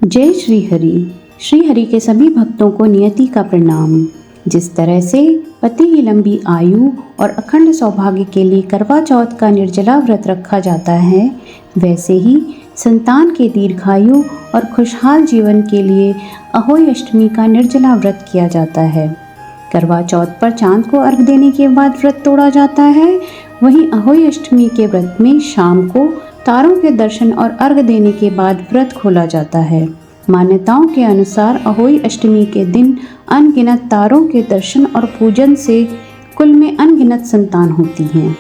जय श्री हरि। श्री हरि के सभी भक्तों को नियति का प्रणाम। जिस तरह से पति की लंबी आयु और अखंड सौभाग्य के लिए करवा चौथ का निर्जला व्रत रखा जाता है, वैसे ही संतान के दीर्घायु और खुशहाल जीवन के लिए अहोई अष्टमी का निर्जला व्रत किया जाता है। करवा चौथ पर चांद को अर्घ देने के बाद व्रत तोड़ा जाता है। वहीं अहोई अष्टमी के व्रत में शाम को तारों के दर्शन और अर्घ देने के बाद व्रत खोला जाता है। मान्यताओं के अनुसार अहोई अष्टमी के दिन अनगिनत तारों के दर्शन और पूजन से कुल में अनगिनत संतान होती हैं।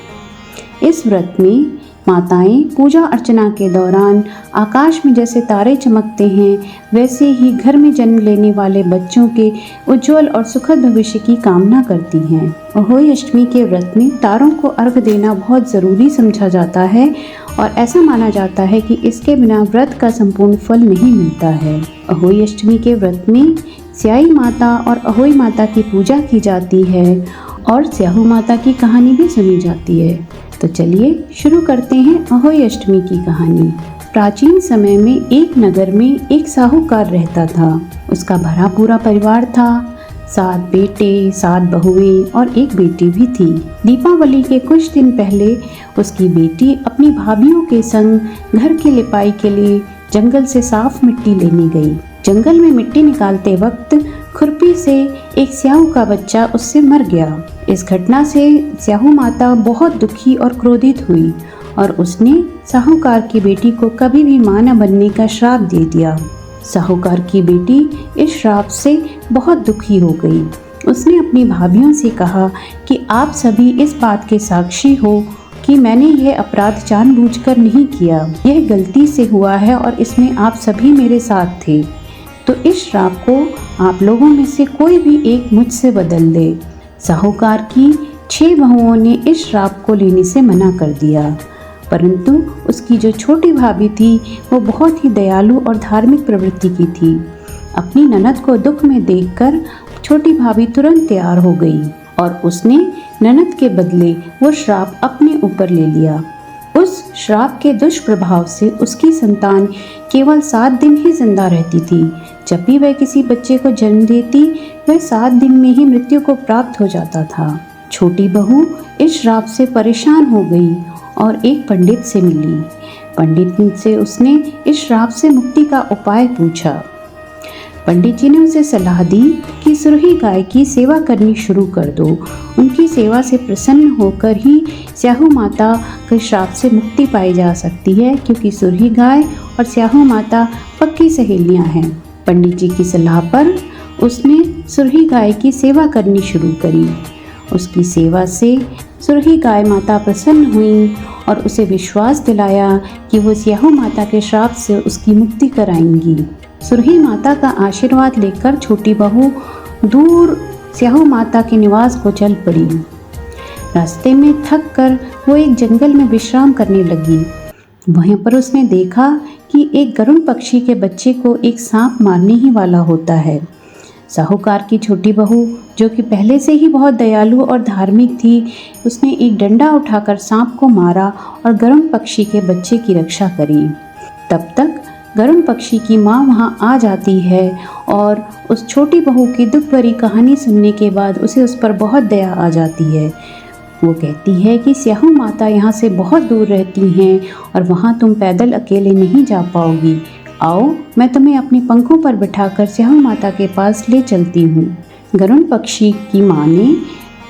इस व्रत में माताएं पूजा अर्चना के दौरान आकाश में जैसे तारे चमकते हैं, वैसे ही घर में जन्म लेने वाले बच्चों के उज्जवल और सुखद भविष्य की कामना करती हैं। अहोई अष्टमी के व्रत में तारों को अर्घ देना बहुत ज़रूरी समझा जाता है और ऐसा माना जाता है कि इसके बिना व्रत का संपूर्ण फल नहीं मिलता है। अहोई अष्टमी के व्रत में स्याही माता और अहोई माता की पूजा की जाती है और स्याहू माता की कहानी भी सुनी जाती है। तो चलिए शुरू करते हैं अहोई अष्टमी की कहानी। प्राचीन समय में एक नगर में एक साहूकार रहता था। उसका भरा पूरा परिवार था। 7 बेटे, 7 बहुएं और एक बेटी भी थी। दीपावली के कुछ दिन पहले उसकी बेटी अपनी भाभीयों के संग घर की लिपाई के लिए जंगल से साफ मिट्टी लेने गई। जंगल में मिट्टी निकालते वक्त खुरपी से एक स्याहू का बच्चा उससे मर गया। इस घटना से स्याहू माता बहुत दुखी और क्रोधित हुई और उसने साहूकार की बेटी को कभी भी मां न बनने का श्राप दे दिया। साहूकार की बेटी इस श्राप से बहुत दुखी हो गई। उसने अपनी भाभीयों से कहा कि आप सभी इस बात के साक्षी हो कि मैंने यह अपराध जानबूझकर नहीं किया। यह गलती से हुआ है और इसमें आप सभी मेरे साथ थे। तो इस श्राप को आप लोगों में से कोई भी एक मुझसे बदल दे। साहूकार की 6 बहुओं ने इस श्राप को लेने से मना कर दिया, परंतु उसकी जो छोटी भाभी थी वो बहुत ही दयालु और धार्मिक प्रवृत्ति की थी। अपनी ननद को दुख में देखकर छोटी भाभी तुरंत तैयार हो गई और उसने ननद के बदले वो श्राप अपने ऊपर ले लिया। उस श्राप के दुष्प्रभाव से उसकी संतान केवल 7 दिन ही जिंदा रहती थी। जब भी वह किसी बच्चे को जन्म देती, वह 7 दिन में ही मृत्यु को प्राप्त हो जाता था। छोटी बहू इस श्राप से परेशान हो गई और एक पंडित से मिली। पंडित से उसने इस श्राप से मुक्ति का उपाय पूछा। पंडित जी ने उसे सलाह दी कि सुरही गाय की सेवा करनी शुरू कर दो। उनकी सेवा से प्रसन्न होकर ही स्याहू माता के श्राप से मुक्ति पाई जा सकती है, क्योंकि सुरही गाय और स्याहू माता पक्की सहेलियां हैं। पंडित जी की सलाह पर उसने सुरही गाय की सेवा करनी शुरू करी। उसकी सेवा से सुरही गाय माता प्रसन्न हुई और उसे विश्वास दिलाया कि वो स्याहू माता के श्राप से उसकी मुक्ति कराएंगी। सुरही माता का आशीर्वाद लेकर छोटी बहू दूर स्याहू माता के निवास को चल पड़ी। रास्ते में थक कर वो एक जंगल में विश्राम करने लगी। वहीं पर उसने देखा कि एक गरुड़ पक्षी के बच्चे को एक सांप मारने ही वाला होता है। साहूकार की छोटी बहू, जो कि पहले से ही बहुत दयालु और धार्मिक थी, उसने एक डंडा उठाकर सांप को मारा और गरुड़ पक्षी के बच्चे की रक्षा करी। तब तक गरुड़ पक्षी की माँ वहाँ आ जाती है और उस छोटी बहू की दुख भरी कहानी सुनने के बाद उसे उस पर बहुत दया आ जाती है। वो कहती है कि स्याहू माता यहाँ से बहुत दूर रहती हैं और वहाँ तुम पैदल अकेले नहीं जा पाओगी। आओ, मैं तुम्हें अपने पंखों पर बिठाकर स्याहू माता के पास ले चलती हूँ। गरुड़ पक्षी की माँ ने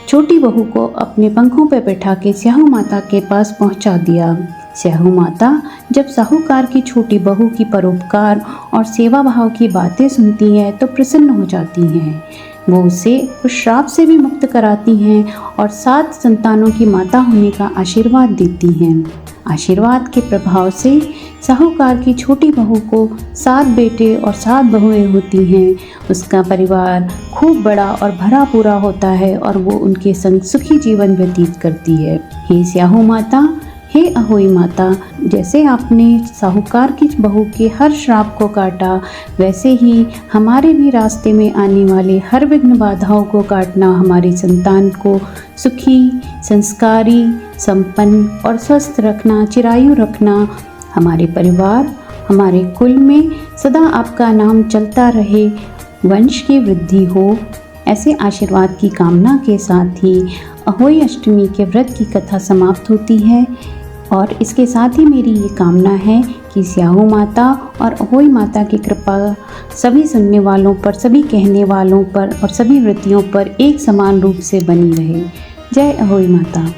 छोटी बहू को अपने पंखों पर बैठा के स्याहू माता के पास पहुँचा दिया। स्याहू माता जब साहूकार की छोटी बहू की परोपकार और सेवा भाव की बातें सुनती हैं तो प्रसन्न हो जाती हैं। वो उसे उस श्राप से भी मुक्त कराती हैं और 7 संतानों की माता होने का आशीर्वाद देती हैं। आशीर्वाद के प्रभाव से साहूकार की छोटी बहू को 7 बेटे और 7 बहुएं होती हैं। उसका परिवार खूब बड़ा और भरा पूरा होता है और वो उनके संग सुखी जीवन व्यतीत करती है। हे स्याहू माता, हे अहोई माता, जैसे आपने साहूकार की बहू के हर श्राप को काटा, वैसे ही हमारे भी रास्ते में आने वाले हर विघ्न बाधाओं को काटना। हमारी संतान को सुखी, संस्कारी, संपन्न और स्वस्थ रखना, चिरायु रखना। हमारे परिवार हमारे कुल में सदा आपका नाम चलता रहे, वंश की वृद्धि हो, ऐसे आशीर्वाद की कामना के साथ ही अहोई अष्टमी के व्रत की कथा समाप्त होती है। और इसके साथ ही मेरी ये कामना है कि स्याहू माता और अहोई माता की कृपा सभी सुनने वालों पर, सभी कहने वालों पर और सभी व्रतियों पर एक समान रूप से बनी रहे। जय अहोई माता।